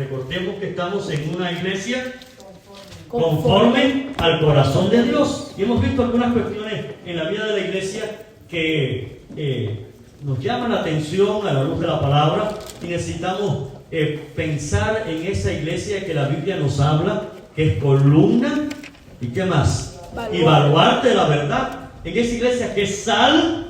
Recordemos que estamos en una iglesia conforme al corazón de Dios. Y hemos visto algunas cuestiones en la vida de la iglesia que nos llaman la atención a la luz de la palabra, y necesitamos pensar en esa iglesia que la Biblia nos habla, que es columna y ¿qué más? Y baluarte de la verdad. En esa iglesia que es sal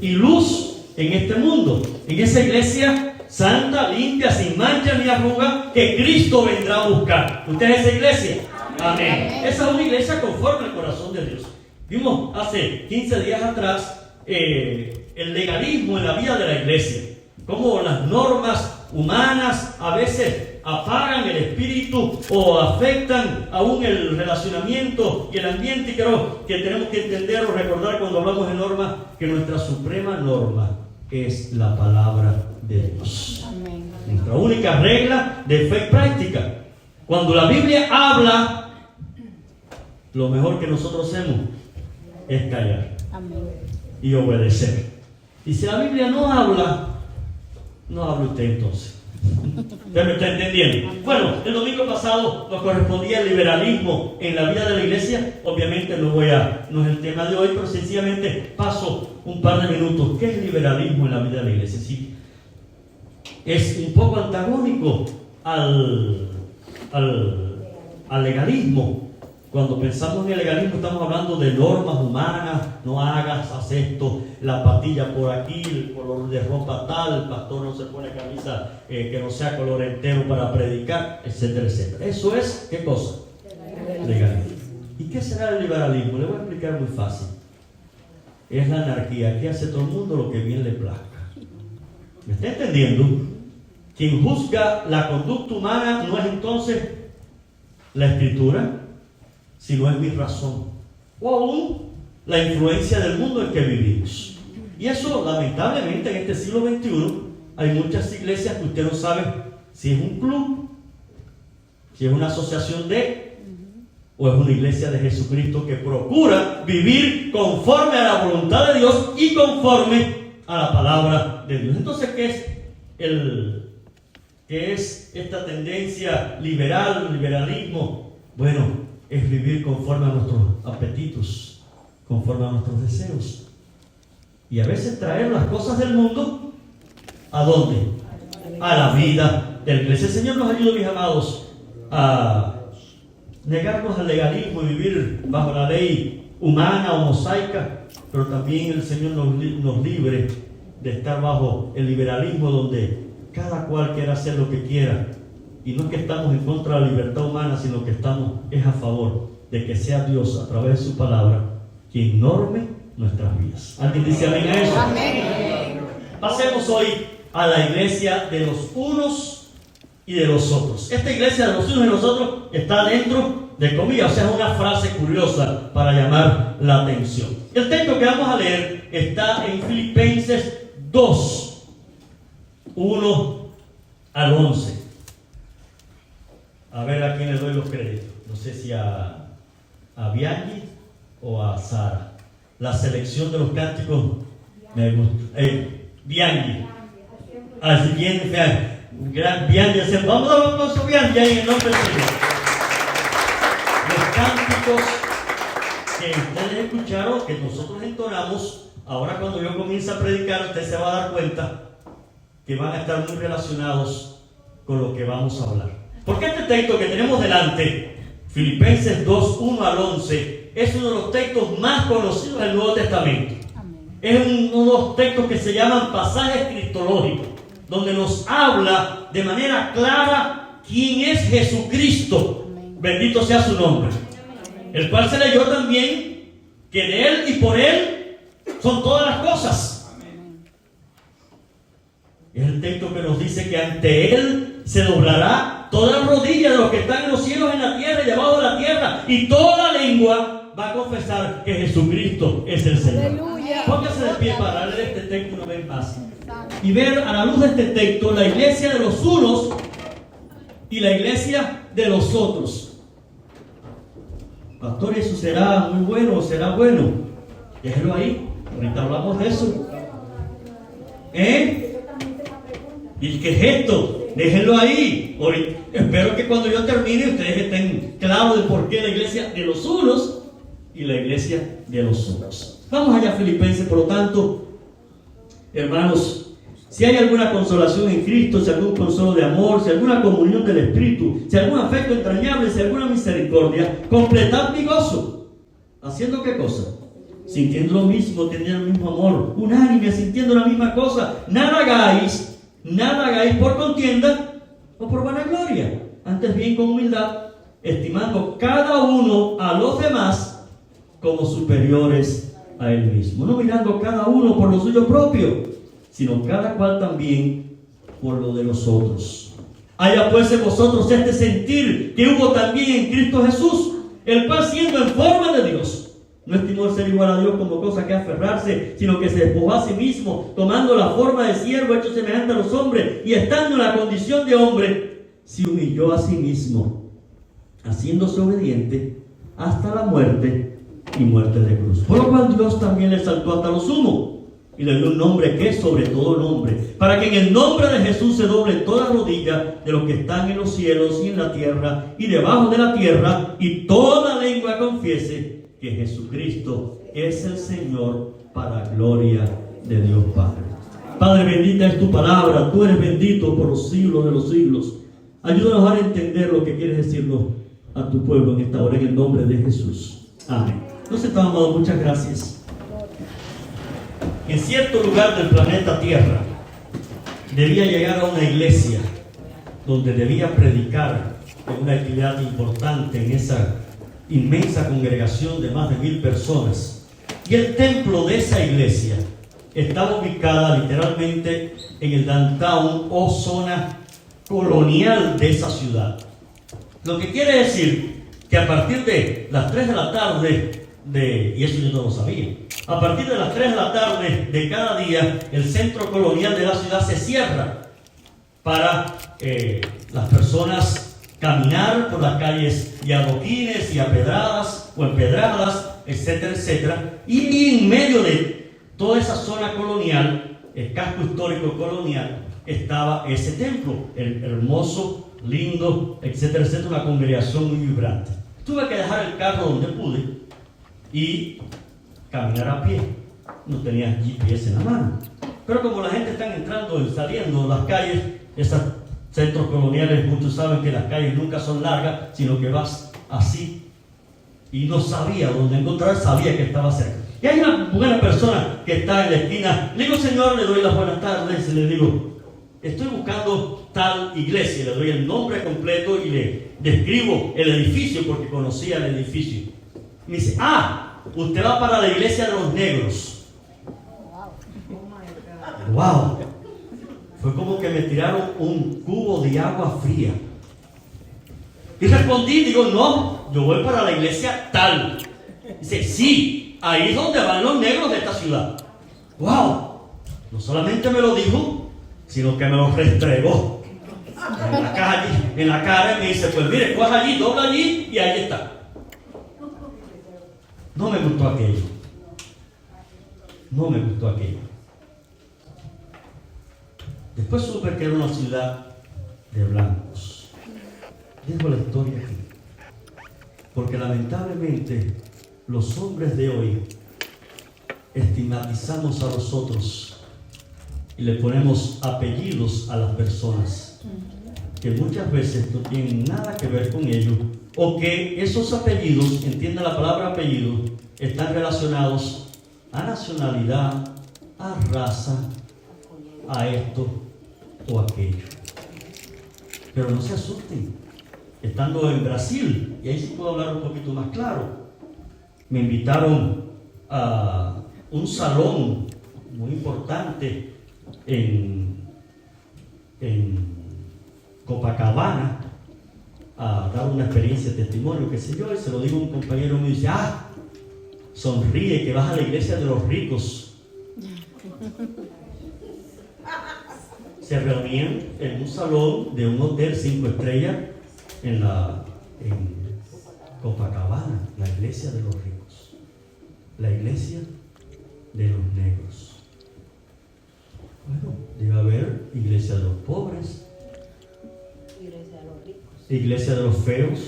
y luz en este mundo. En esa iglesia santa, limpia, sin mancha ni arruga, que Cristo vendrá a buscar. ¿Usted es esa iglesia? Amén. Esa es una iglesia conforme al corazón de Dios. Vimos hace 15 días atrás el legalismo en la vida de la iglesia. Cómo las normas humanas a veces apagan el espíritu o afectan aún el relacionamiento y el ambiente. Y creo que tenemos que entender o recordar cuando hablamos de normas que nuestra suprema norma es la palabra de Dios. Amén. Nuestra única regla de fe y práctica. Cuando la Biblia habla, lo mejor que nosotros hacemos es callar. Amén. Y obedecer. Y si la Biblia no habla, no hable usted entonces. ¿Usted me está entendiendo? Bueno, el domingo pasado nos correspondía el liberalismo en la vida de la iglesia. Obviamente no es el tema de hoy, pero sencillamente paso un par de minutos. ¿Qué es liberalismo en la vida de la iglesia? Sí, es un poco antagónico al legalismo. Cuando pensamos en el legalismo estamos hablando de normas humanas. No hagas, haz esto, la patilla por aquí, el color de ropa tal, el pastor no se pone camisa que no sea color entero para predicar, etcétera, etcétera. Eso es, ¿qué cosa? Legalismo. ¿Y qué será el liberalismo? Le voy a explicar muy fácil. Es la anarquía. Aquí hace todo el mundo lo que bien le plazca. ¿Me está entendiendo? Quien juzga la conducta humana no es entonces la Escritura, sino es mi razón, o aún la influencia del mundo en que vivimos. Y eso, lamentablemente, en este siglo XXI hay muchas iglesias que usted no sabe si es un club, si es una asociación o es una iglesia de Jesucristo que procura vivir conforme a la voluntad de Dios y conforme a la palabra de Dios. Entonces, ¿qué es esta tendencia liberalismo? Bueno, es vivir conforme a nuestros apetitos, conforme a nuestros deseos. Y a veces traer las cosas del mundo, ¿a dónde? A la vida de la iglesia. El Señor nos ayude, mis amados, a negarnos al legalismo y vivir bajo la ley humana o mosaica, pero también el Señor nos libre de estar bajo el liberalismo, donde cada cual quiera hacer lo que quiera. Y no es que estamos en contra de la libertad humana, sino que estamos a favor de que sea Dios, a través de su palabra, quien norme nuestras vidas. ¿Alguien dice amén a eso? Amén. Pasemos hoy a la iglesia de los unos y de los otros. Esta iglesia de los unos y de los otros está dentro de comillas, o sea, es una frase curiosa para llamar la atención. El texto que vamos a leer está en Filipenses 2, 1 al 11. A ver a quién le doy los créditos. No sé si a Bianchi o a Sara. La selección de los cánticos me gusta. Bianchi. Así bien, gran Bianchi. Vamos a dar un aplauso a Bianchi ahí en el nombre del Señor. Los cánticos que ustedes escucharon, que nosotros entonamos, ahora cuando yo comience a predicar, usted se va a dar cuenta que van a estar muy relacionados con lo que vamos a hablar. Porque este texto que tenemos delante, Filipenses 2, 1 al 11, es uno de los textos más conocidos del Nuevo Testamento. Amén. Es uno de los textos que se llaman pasajes cristológicos, donde nos habla de manera clara quién es Jesucristo. Amén. Bendito sea su nombre. Amén. El cual se leyó también que de Él y por Él son todas las cosas. Amén. Es el texto que nos dice que ante Él se doblará toda rodilla de los que están en los cielos, en la tierra y debajo de la tierra, y toda lengua va a confesar que Jesucristo es el Señor. Aleluya. Póngase de pie para leer este texto una vez más y ver a la luz de este texto la iglesia de los unos y la iglesia de los otros. Pastor, ¿eso será muy bueno o será bueno? Déjelo ahí, ahorita hablamos de eso. ¿Y qué es esto? déjenlo ahí. Espero que cuando yo termine ustedes estén claros de por qué la iglesia de los unos y la iglesia de los otros. Vamos allá, Filipenses, por lo tanto, hermanos, si hay alguna consolación en Cristo, si algún consuelo de amor, si alguna comunión del Espíritu, si algún afecto entrañable, si alguna misericordia, completad mi gozo. ¿Haciendo qué cosa? Sintiendo lo mismo, teniendo el mismo amor, unánime, sintiendo la misma cosa. Nada hagáis por contienda o por vanagloria. Antes bien con humildad, estimando cada uno a los demás como superiores a él mismo. No mirando cada uno por lo suyo propio, sino cada cual también por lo de los otros. Haya pues en vosotros este sentir que hubo también en Cristo Jesús, el cual siendo en forma de Dios, no estimó el ser igual a Dios como cosa que aferrarse, sino que se despojó a sí mismo, tomando la forma de siervo, hecho semejante a los hombres, y estando en la condición de hombre, se humilló a sí mismo, haciéndose obediente hasta la muerte y muerte de cruz. Por lo cual Dios también le exaltó hasta lo sumo, y le dio un nombre que es sobre todo nombre, para que en el nombre de Jesús se doble toda rodilla de los que están en los cielos y en la tierra y debajo de la tierra, y toda lengua confiese que Jesucristo es el Señor, para gloria de Dios Padre. Padre, bendita es tu palabra, tú eres bendito por los siglos de los siglos. Ayúdanos a entender lo que quieres decirnos a tu pueblo en esta hora, en el nombre de Jesús. Amén. Nos estamos dando muchas gracias. En cierto lugar del planeta Tierra debía llegar a una iglesia donde debía predicar en una actividad importante en esa inmensa congregación de más de 1000 personas. Y el templo de esa iglesia estaba ubicada literalmente en el downtown o zona colonial de esa ciudad. Lo que quiere decir que a partir de las 3 de la tarde y eso yo no lo sabía, a partir de las 3 de la tarde de cada día, el centro colonial de la ciudad se cierra para las personas caminar por las calles y adoquines y apedradas o empedradas, etcétera, etcétera. Y en medio de toda esa zona colonial, el casco histórico colonial, estaba ese templo, el hermoso, lindo, etcétera, etcétera, una congregación muy vibrante. Tuve que dejar el carro donde pude y caminar a pie. No tenía GPS en la mano. Pero como la gente está entrando y saliendo de las calles, esos centros coloniales, muchos saben que las calles nunca son largas, sino que vas así. Y no sabía dónde encontrar, sabía que estaba cerca. Y hay una buena persona que está en la esquina. Le digo, señor, le doy las buenas tardes y le digo, estoy buscando tal iglesia. Le doy el nombre completo y le describo el edificio porque conocía el edificio. Me dice, usted va para la iglesia de los negros. Wow. Fue como que me tiraron un cubo de agua fría. Y respondí, digo, no, yo voy para la iglesia tal. Dice, sí, ahí es donde van los negros de esta ciudad. Wow. No solamente me lo dijo, sino que me lo restregó en la calle, en la cara, y me dice, pues mire, coja allí, dobla allí y ahí está. No me gustó aquello. No me gustó aquello. Después supe que era una ciudad de blancos. Dejo la historia aquí. Porque lamentablemente los hombres de hoy estigmatizamos a los otros y le ponemos apellidos a las personas que muchas veces no tienen nada que ver con ellos, o que esos apellidos, entiende la palabra apellido, están relacionados a nacionalidad, a raza, a esto o aquello. Pero no se asusten. Estando en Brasil, y ahí sí puedo hablar un poquito más claro, me invitaron a un salón muy importante en Copacabana a dar una experiencia de testimonio, qué sé yo, y se lo digo a un compañero, me dice, sonríe que vas a la iglesia de los ricos. Se reunían en un salón de un hotel 5 estrellas en Copacabana, la iglesia de los ricos, la iglesia de los negros. Bueno, debe haber iglesia de los pobres, La iglesia de los feos.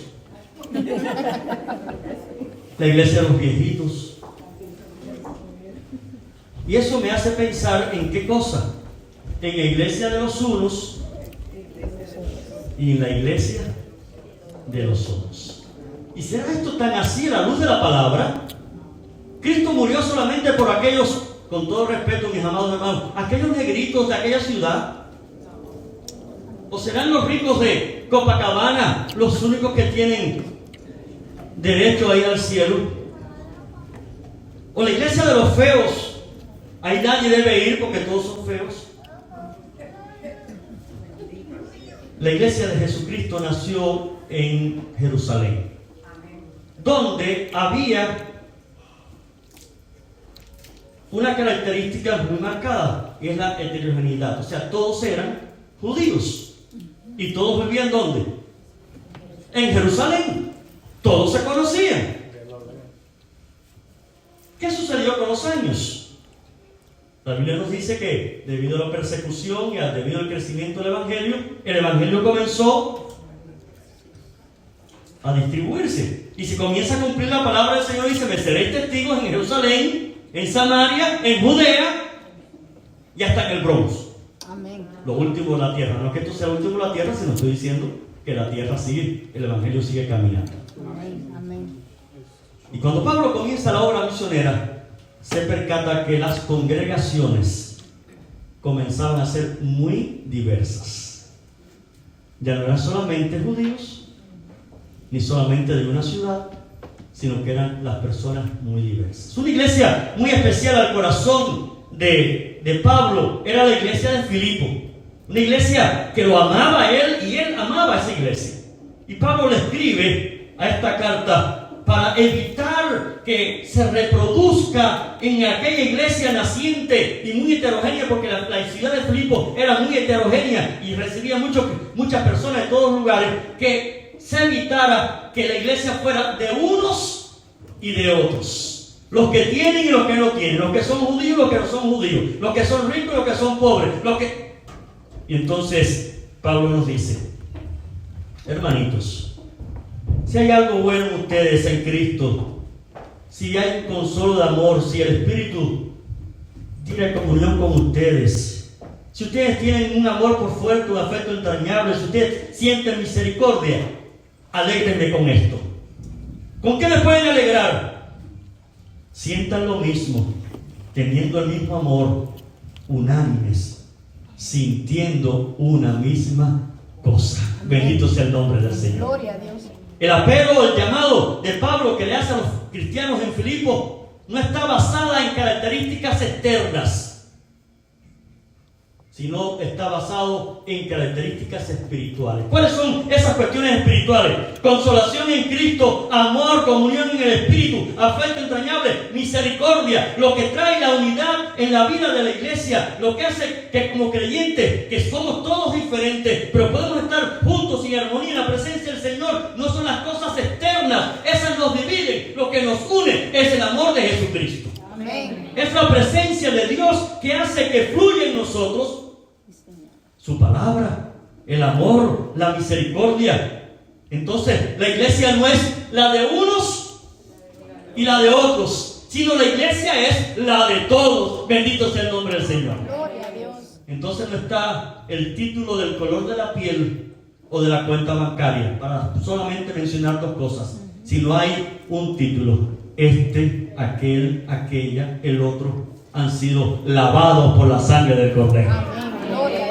La iglesia de los viejitos. Y eso me hace pensar en qué cosa. En la iglesia de los unos y en la iglesia de los otros. ¿Y será esto tan así a la luz de la palabra? Cristo murió solamente por aquellos, con todo respeto, mis amados hermanos, aquellos negritos de aquella ciudad. ¿O serán los ricos de Copacabana los únicos que tienen derecho a ir al cielo? ¿O la iglesia de los feos? Ahí nadie debe ir porque todos son feos. La iglesia de Jesucristo nació en Jerusalén, donde había una característica muy marcada, y es la heterogeneidad. O sea, todos eran judíos. ¿Y todos vivían dónde? En Jerusalén. Todos se conocían. ¿Qué sucedió con los años? La Biblia nos dice que debido a la persecución y debido al crecimiento del el Evangelio comenzó a distribuirse. Y se comienza a cumplir la palabra del Señor. Dice: me seréis testigos en Jerusalén, en Samaria, en Judea y hasta en el Bronx. Amén. Lo último de la tierra. No es que esto sea lo último de la tierra, sino estoy diciendo que la tierra sigue, el Evangelio sigue caminando. Amén. Amén. Y cuando Pablo comienza la obra misionera, se percata que las congregaciones comenzaban a ser muy diversas. Ya no eran solamente judíos, ni solamente de una ciudad, sino que eran las personas muy diversas. Una iglesia muy especial al corazón de Pablo era la iglesia de Filipo, una iglesia que lo amaba a él y él amaba a esa iglesia. Y Pablo le escribe a esta carta para evitar que se reproduzca en aquella iglesia naciente y muy heterogénea, porque la ciudad de Filipo era muy heterogénea y recibía muchas personas de todos lugares, que se evitara que la iglesia fuera de unos y de otros. Los que tienen y los que no tienen, los que son judíos y los que no son judíos, los que son ricos y los que son pobres, Y entonces Pablo nos dice: hermanitos, si hay algo bueno en ustedes en Cristo, si hay un consuelo de amor, si el Espíritu tiene comunión con ustedes, si ustedes tienen un amor por fuerte, un afecto entrañable, si ustedes sienten misericordia, alégrenme con esto. ¿Con qué me pueden alegrar? Sientan lo mismo, teniendo el mismo amor, unánimes, sintiendo una misma cosa. Amén. Bendito sea el nombre del Señor. Gloria a Dios. El apelo, el llamado de Pablo que le hace a los cristianos en Filipo no está basada en características externas, sino está basado en características espirituales. ¿Cuáles son esas cuestiones espirituales? Consolación en Cristo, amor, comunión en el Espíritu, afecto entrañable, misericordia, lo que trae la unidad en la vida de la iglesia, lo que hace que como creyentes, que somos todos diferentes, pero podemos estar juntos en armonía en la presencia del Señor. No son las cosas externas, esas nos dividen. Lo que nos une es el amor de Jesucristo. Amén. Es la presencia de Dios que hace que fluya en nosotros su palabra, el amor, la misericordia. Entonces, la iglesia no es la de unos y la de otros, sino la iglesia es la de todos. Bendito sea el nombre del Señor. Gloria a Dios. Entonces no está el título del color de la piel o de la cuenta bancaria, para solamente mencionar dos cosas, sino hay un título: este, aquel, aquella, el otro han sido lavados por la sangre del Cordero. Amén.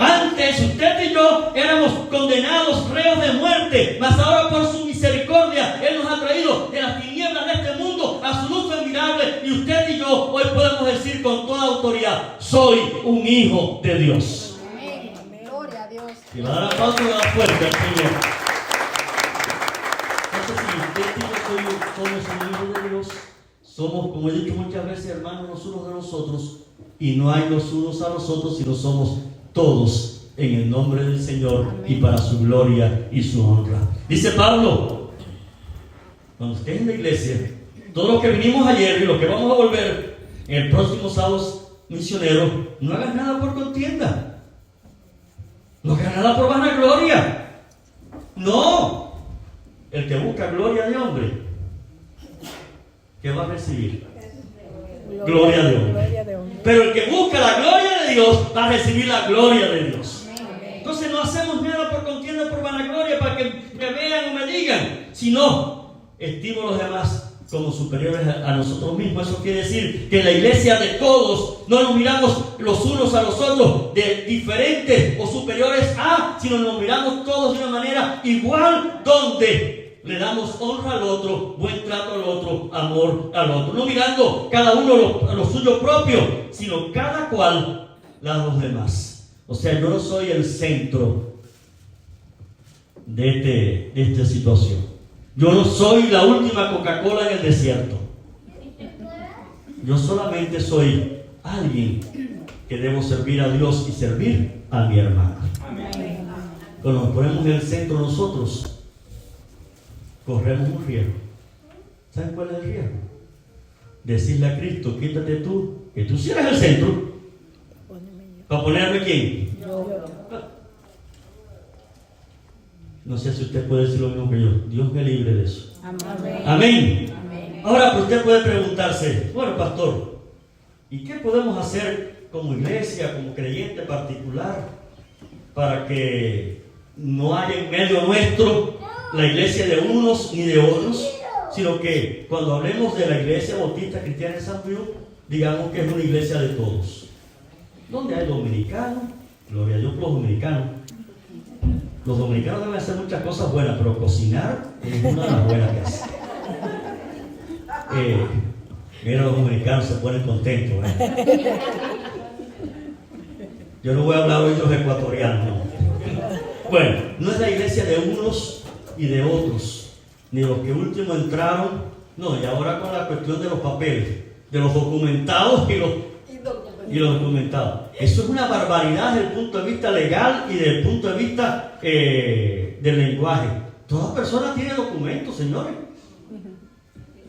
Antes usted y yo éramos condenados, reos de muerte, mas ahora por su misericordia Él nos ha traído de las tinieblas de este mundo a su luz admirable, y usted y yo hoy podemos decir con toda autoridad: soy un hijo de Dios. Amén. Gloria a Dios. Y va a dar aplauso de la fuerte al Señor. Entonces, si usted y yo somos un hijo de Dios, somos, como he dicho muchas veces, hermanos los unos de los otros, y no hay los unos a los otros, sino somos todos en el nombre del Señor. Amén. Y para su gloria y su honra. Dice Pablo: cuando estés en la iglesia, todos los que vinimos ayer y los que vamos a volver en el próximo sábado misionero, no hagas nada por contienda, no hagas nada por vanagloria, No. El que busca gloria de hombre, ¿qué va a recibir? Gloria de hombre. Pero el que busca la gloria de Dios va a recibir la gloria de Dios. Entonces no hacemos nada por contienda, por vanagloria, para que me vean o me digan, sino estimo a los demás como superiores a nosotros mismos. Eso quiere decir que en la iglesia de todos no nos miramos los unos a los otros de diferentes o superiores a, sino nos miramos todos de una manera igual, donde le damos honra al otro, buen trato al otro, amor al otro. No mirando cada uno lo suyo propio, sino cada cual a los demás. O sea, yo no soy el centro de esta situación. Yo no soy la última Coca-Cola en el desierto. Yo solamente soy alguien que debo servir a Dios y servir a mi hermano. Cuando nos ponemos en el centro nosotros, corremos un riesgo. ¿Saben cuál es el riesgo? Decirle a Cristo, quítate tú, que tú sí eres el centro. ¿Para ponerme quién? No sé si usted puede decir lo mismo que yo. Dios me libre de eso. Amén. Amén. Amén. Ahora, pues usted puede preguntarse, bueno, pastor, ¿y qué podemos hacer como iglesia, como creyente particular, para que no haya en medio nuestro la iglesia de unos ni de otros, sino que cuando hablemos de la iglesia bautista cristiana de San Luis, digamos que es una iglesia de todos? Donde hay dominicanos, gloria a Dios por los dominicanos. Los dominicanos deben hacer muchas cosas buenas, pero cocinar es una de las buenas que hacen. Mira, los dominicanos se ponen contentos. Yo no voy a hablar hoy de los ecuatorianos, no. Bueno, no es la iglesia de unos y de otros, ni los que último entraron, no, y ahora con la cuestión de los papeles, de los documentados y los documentados. Eso es una barbaridad desde el punto de vista legal y desde el punto de vista del lenguaje. Toda persona tiene documentos, señores.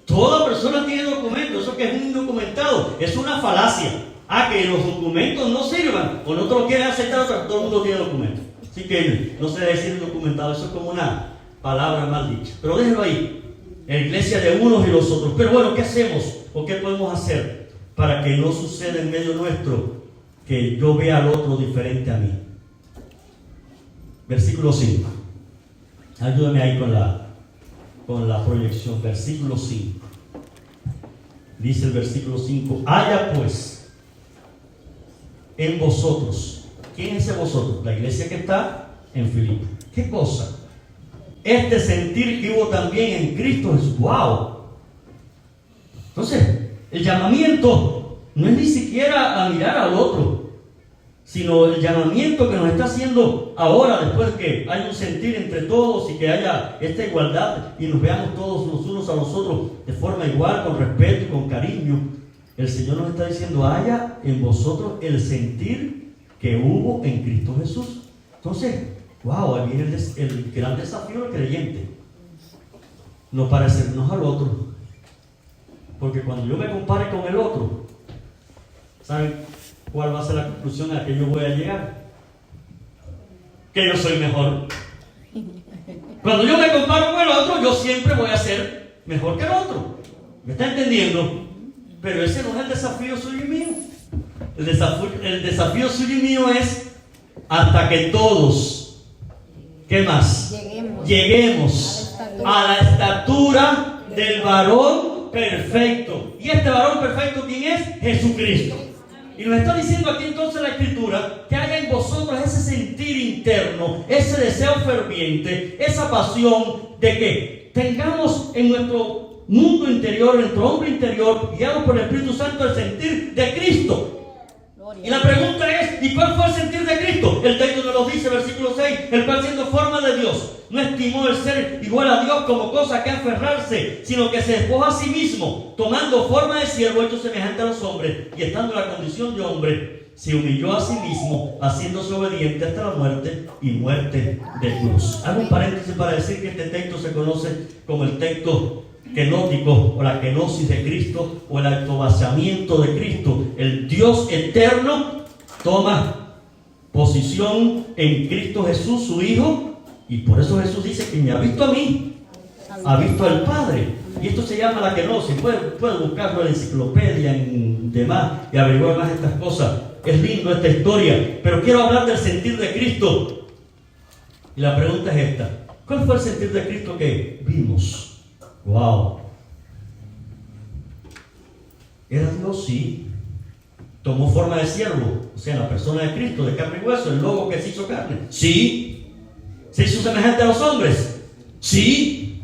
Toda persona tiene documentos. Eso que es un indocumentado es una falacia. Que los documentos no sirvan o no te lo quieren aceptar, todo el mundo tiene documentos. Así que no se debe decir indocumentado, eso es como una palabra mal dicha. Pero déjelo ahí, la iglesia de unos y los otros. Pero bueno, ¿qué hacemos o qué podemos hacer para que no suceda en medio nuestro que yo vea al otro diferente a mí? Versículo 5. Ayúdame ahí con la proyección. Versículo 5. Dice el versículo 5: haya pues en vosotros. ¿Quién es ese vosotros? La iglesia que está en Filipo. ¿Qué cosa? Este sentir que hubo también en Cristo Jesús. ¡Wow! Entonces, el llamamiento no es ni siquiera a mirar al otro, sino el llamamiento que nos está haciendo ahora, después de que hay un sentir entre todos y que haya esta igualdad y nos veamos todos los unos a los otros de forma igual, con respeto y con cariño. El Señor nos está diciendo: haya en vosotros el sentir que hubo en Cristo Jesús. Entonces, wow, ahí viene el gran desafío del creyente: no parecernos al otro. Porque cuando yo me compare con el otro, ¿saben cuál va a ser la conclusión a la que yo voy a llegar? Que yo soy mejor. Cuando yo me comparo con el otro, yo siempre voy a ser mejor que el otro. ¿Me está entendiendo? Pero ese no es el desafío suyo y mío. El desafío suyo y mío es hasta que todos, ¿qué más? Lleguemos a la estatura del varón perfecto. ¿Y este varón perfecto quién es? Jesucristo. Y nos está diciendo aquí entonces la Escritura que haya en vosotros ese sentir interno, ese deseo ferviente, esa pasión de que tengamos en nuestro mundo interior, en nuestro hombre interior, guiados por el Espíritu Santo, el sentir de Cristo. Y la pregunta es: ¿y cuál fue el sentir de Cristo? El texto nos lo dice, versículo 6: el cual, siendo forma de Dios, no estimó el ser igual a Dios como cosa que aferrarse, sino que se despojó a sí mismo, tomando forma de siervo, hecho semejante a los hombres, y estando en la condición de hombre, se humilló a sí mismo, haciéndose obediente hasta la muerte, y muerte de cruz. Hago un paréntesis para decir que este texto se conoce como el texto kenótico, o la kenosis de Cristo, o el autovaciamiento de Cristo. El Dios eterno toma posición en Cristo Jesús, su Hijo, Y por eso Jesús dice que me ha visto a mí, ha visto al Padre. Y esto se llama la kenosis. Puede buscarlo en la enciclopedia, en demás, y averiguar más estas cosas. Es lindo esta historia, pero quiero hablar del sentir de Cristo. Y la pregunta es esta: ¿cuál fue el sentir de Cristo que vimos? ¡Wow! ¿Era Dios? Sí. ¿Tomó forma de siervo? O sea, la persona de Cristo, de carne y hueso, el logo que se hizo carne. Sí. ¿Se hizo semejante a los hombres? Sí.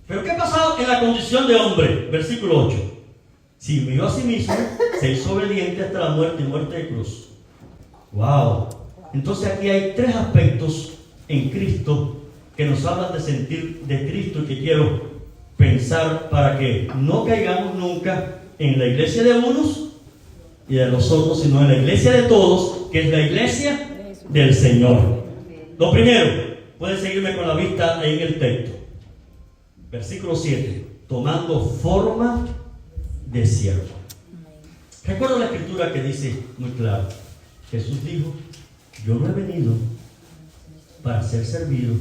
¿Pero qué pasaba en la condición de hombre? Versículo 8. Se humilló a sí mismo, se hizo obediente hasta la muerte y muerte de cruz. ¡Wow! Entonces aquí hay tres aspectos en Cristo que nos hablan de sentir de Cristo y que quiero pensar para que no caigamos nunca en la iglesia de unos y de los otros, sino en la iglesia de todos, que es la iglesia del Señor. Lo primero, pueden seguirme con la vista ahí en el texto. Versículo 7. Tomando forma de siervo. Recuerdo la escritura que dice muy claro: Jesús dijo: yo no he venido para ser servido,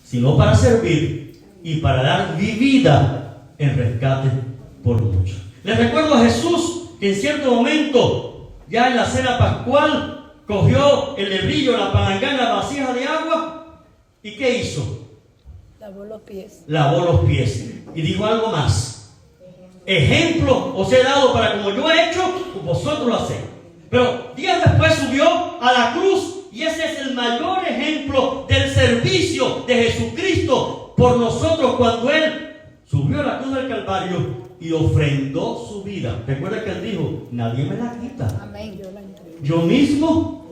sino para servir y para dar mi vida en rescate por muchos. Les recuerdo a Jesús que en cierto momento, ya en la cena pascual, cogió el lebrillo, la palangana, la vasija de agua, ¿y qué hizo? Lavó los pies. Lavó los pies. Y dijo algo más: ejemplo os he dado para como yo he hecho, vosotros lo hacéis. Pero días después subió a la cruz, y ese es el mayor ejemplo del servicio de Jesucristo por nosotros, cuando Él subió a la cruz del Calvario y ofrendó su vida. Recuerda que Él dijo: nadie me la quita. Amén. Yo mismo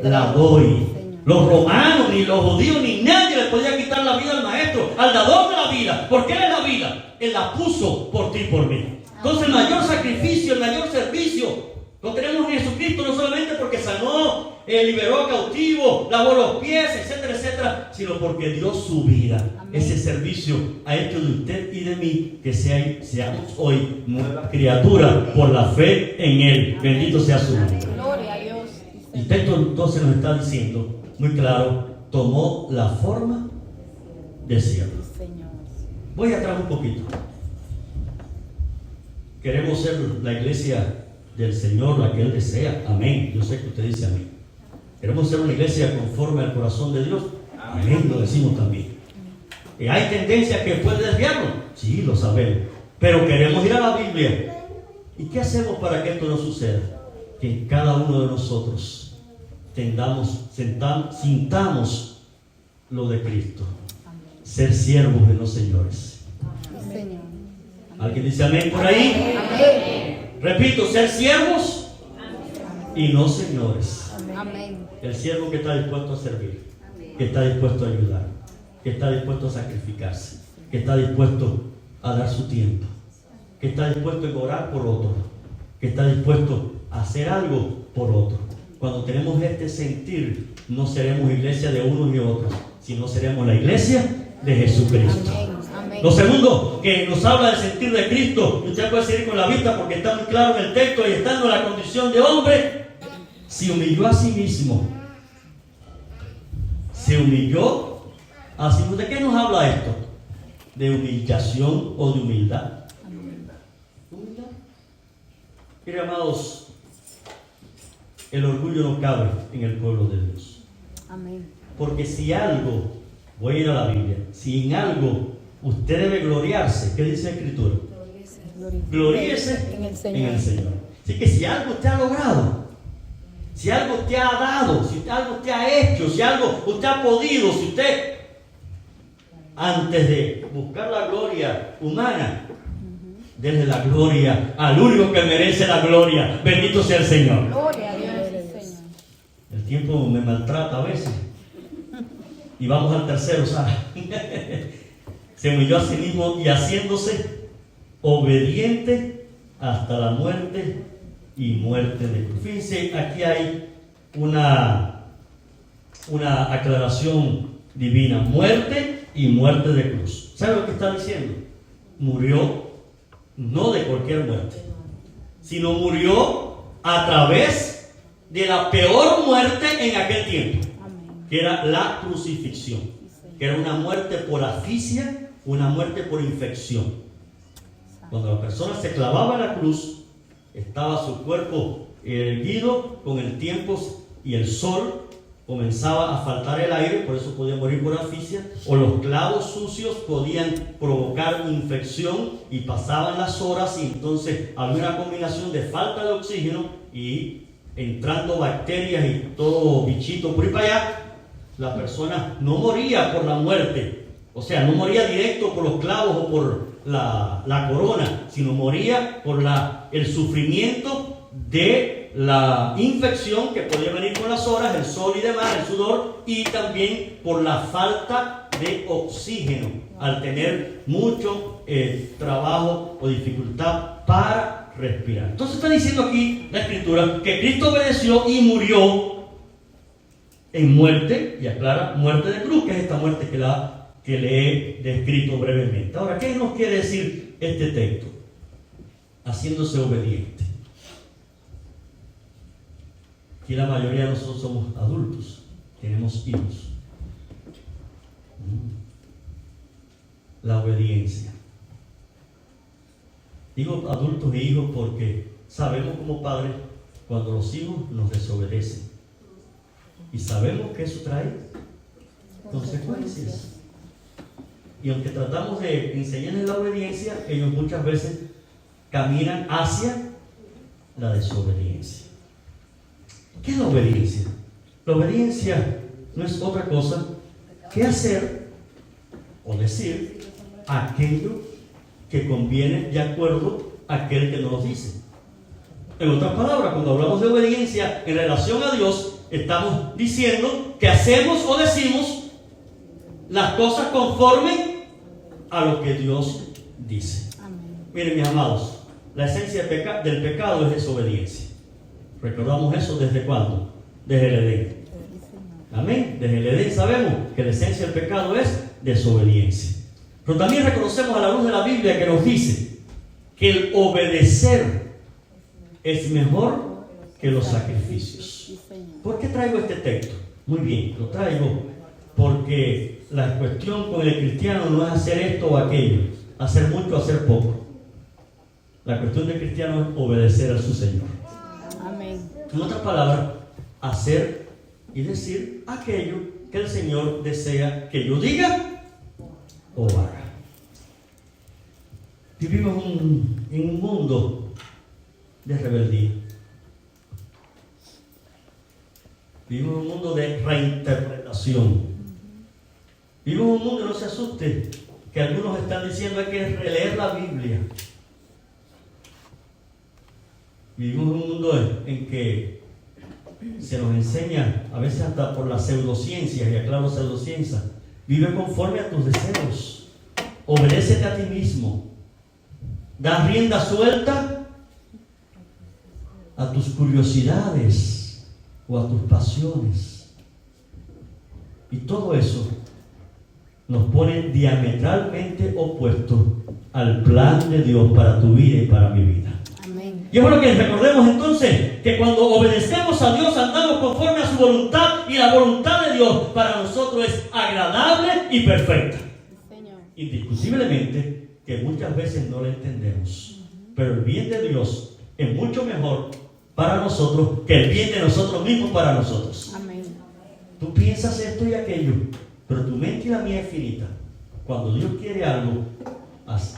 La la doy. Los romanos, ni los judíos, ni nadie le podía quitar la vida al maestro, al dador de la vida. ¿Por qué es la vida? Él la puso por ti y por mí. Entonces el mayor sacrificio, el mayor servicio lo tenemos en Jesucristo, no solamente porque sanó, liberó a cautivos, lavó los pies, etcétera, etcétera, sino porque dio su vida. Amén. Ese servicio ha hecho de usted y de mí que seamos hoy nuevas criaturas por la fe en Él. Amén. Bendito sea su nombre. Gloria a Dios. El texto entonces nos está diciendo muy claro: tomó la forma de siervo. Voy atrás un poquito. Queremos ser la iglesia del Señor, la que Él desea. Amén. Yo sé que usted dice amén. Queremos ser una iglesia conforme al corazón de Dios. Amén. Lo decimos también. ¿Hay tendencias que pueden desviarnos? Sí, lo sabemos. Pero queremos ir a la Biblia. ¿Y qué hacemos para que esto no suceda? Que en cada uno de nosotros sintamos lo de Cristo. Ser siervos de los señores. Señor. ¿Alguien dice amén por ahí? Amén. Repito: ser siervos y no señores. Amén. El siervo que está dispuesto a servir, que está dispuesto a ayudar, que está dispuesto a sacrificarse, que está dispuesto a dar su tiempo, que está dispuesto a orar por otro, que está dispuesto a hacer algo por otro. Cuando tenemos este sentir, no seremos iglesia de unos y otros, sino seremos la iglesia de Jesucristo. Amén. Lo segundo que nos habla del sentir de Cristo, y usted puede seguir con la vista porque está muy claro en el texto, y estando en la condición de hombre, se humilló a sí mismo. Se humilló a sí mismo. ¿De qué nos habla esto? ¿De humillación o de humildad? Humildad. Mire, amados, el orgullo no cabe en el pueblo de Dios. Amén. Porque si algo, voy a ir a la Biblia, si en algo usted debe gloriarse, ¿qué dice la Escritura? Gloríese en el Señor. Así que si algo usted ha logrado, si algo usted ha dado, si algo usted ha hecho, si algo usted ha podido, si usted, antes de buscar la gloria humana, denle la gloria al único que merece la gloria. Bendito sea el Señor. Gloria a Dios, Señor. El tiempo me maltrata a veces. Y vamos al tercero, ¿sabes? Se humilló a sí mismo y haciéndose obediente hasta la muerte y muerte de cruz. Fíjense, aquí hay una aclaración divina: muerte y muerte de cruz. ¿Sabe lo que está diciendo? Murió no de cualquier muerte, sino murió a través de la peor muerte en aquel tiempo. que era la crucifixión, que era una muerte por asfixia, una muerte por infección. Cuando la persona se clavaba en la cruz, estaba su cuerpo erguido, con el tiempo y el sol comenzaba a faltar el aire, por eso podía morir por asfixia, o los clavos sucios podían provocar infección y pasaban las horas y entonces había una combinación de falta de oxígeno y entrando bacterias y todo bichito por ahí para allá. La persona no moría por la muerte, o sea, no moría directo por los clavos o por la corona, sino moría por el sufrimiento de la infección que podía venir con las horas, el sol y demás, el sudor, y también por la falta de oxígeno al tener mucho trabajo o dificultad para respirar. Entonces está diciendo aquí la Escritura que Cristo obedeció y murió en muerte, y aclara, muerte de cruz, que es esta muerte que le he descrito brevemente. Ahora, ¿qué nos quiere decir este texto? Haciéndose obediente. Aquí la mayoría de nosotros somos adultos, tenemos hijos. La obediencia. Digo adultos e hijos porque sabemos como padres cuando los hijos nos desobedecen. Y sabemos que eso trae consecuencias. Y aunque tratamos de enseñarles la obediencia, ellos muchas veces caminan hacia la desobediencia. ¿Qué es la obediencia? La obediencia no es otra cosa que hacer o decir aquello que conviene de acuerdo a aquel que nos lo dice. En otras palabras, cuando hablamos de obediencia en relación a Dios, estamos diciendo que hacemos o decimos las cosas conforme a lo que Dios dice. Amén. Miren, mis amados, la esencia del pecado es desobediencia. ¿Recordamos eso desde cuándo? Desde el Edén. Amén. Desde el Edén sabemos que la esencia del pecado es desobediencia. Pero también reconocemos a la luz de la Biblia que nos dice que el obedecer es mejor que los sacrificios. ¿Por qué traigo este texto? Muy bien, lo traigo porque la cuestión con el cristiano no es hacer esto o aquello, hacer mucho o hacer poco. La cuestión del cristiano es obedecer a su Señor. Amén. En otras palabras, hacer y decir aquello que el Señor desea que yo diga o haga. Vivimos en un mundo de rebeldía. Vivimos en un mundo de reinterpretación. Vivimos en un mundo, no se asuste, que algunos están diciendo hay que releer la Biblia. Vivimos en un mundo en que se nos enseña, a veces hasta por las pseudociencias, y aclaro pseudociencias, vive conforme a tus deseos, obedécete a ti mismo, da rienda suelta a tus curiosidades o a tus pasiones. Y todo eso nos pone diametralmente opuestos al plan de Dios para tu vida y para mi vida. Amén. Y es bueno que recordemos entonces que cuando obedecemos a Dios andamos conforme a su voluntad, y la voluntad de Dios para nosotros es agradable y perfecta. Señor. Indiscutiblemente que muchas veces no la entendemos, pero el bien de Dios es mucho mejor para nosotros que el bien de nosotros mismos para nosotros. Amén. Tú piensas esto y aquello, pero tu mente y la mía es finita. Cuando Dios quiere algo,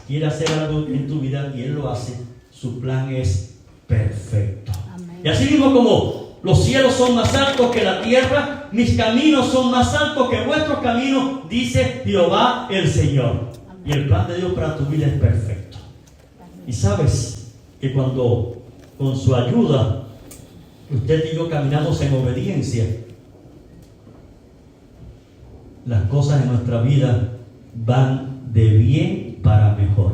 quiere hacer algo en tu vida y Él lo hace, su plan es perfecto. Amén. Y así mismo como los cielos son más altos que la tierra, mis caminos son más altos que vuestros caminos, dice Jehová el Señor. Amén. Y el plan de Dios para tu vida es perfecto. Y sabes que cuando con su ayuda usted y yo caminamos en obediencia, las cosas en nuestra vida van de bien para mejor.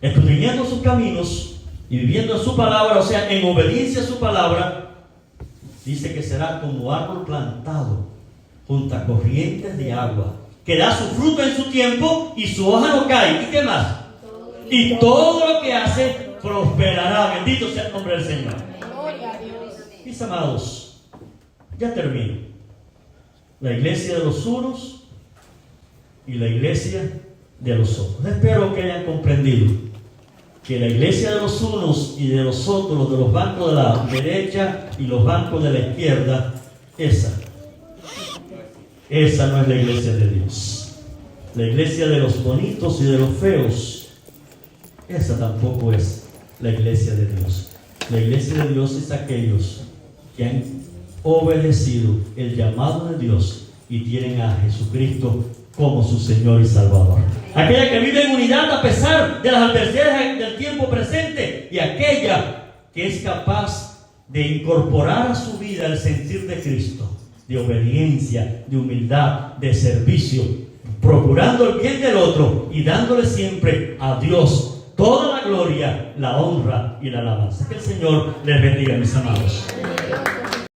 Escudriñando sus caminos y viviendo en su palabra, o sea, en obediencia a su palabra, dice que será como árbol plantado junto a corrientes de agua, que da su fruto en su tiempo y su hoja no cae. ¿Y qué más? Y todo lo que hace prosperará. Bendito sea el nombre del Señor. Gloria a Dios. Mis amados, ya termino. La iglesia de los unos y la iglesia de los otros. Espero que hayan comprendido que la iglesia de los unos y de los otros, de los bancos de la derecha y los bancos de la izquierda, esa no es la iglesia de Dios. La iglesia de los bonitos y de los feos, esa tampoco es la iglesia de Dios. La iglesia de Dios es aquellos que han obedecido el llamado de Dios y tienen a Jesucristo como su Señor y Salvador. Aquella que vive en unidad a pesar de las adversidades del tiempo presente, y aquella que es capaz de incorporar a su vida el sentir de Cristo, de obediencia, de humildad, de servicio, procurando el bien del otro y dándole siempre a Dios toda la gloria, la honra y la alabanza. Que el Señor les bendiga, mis amados.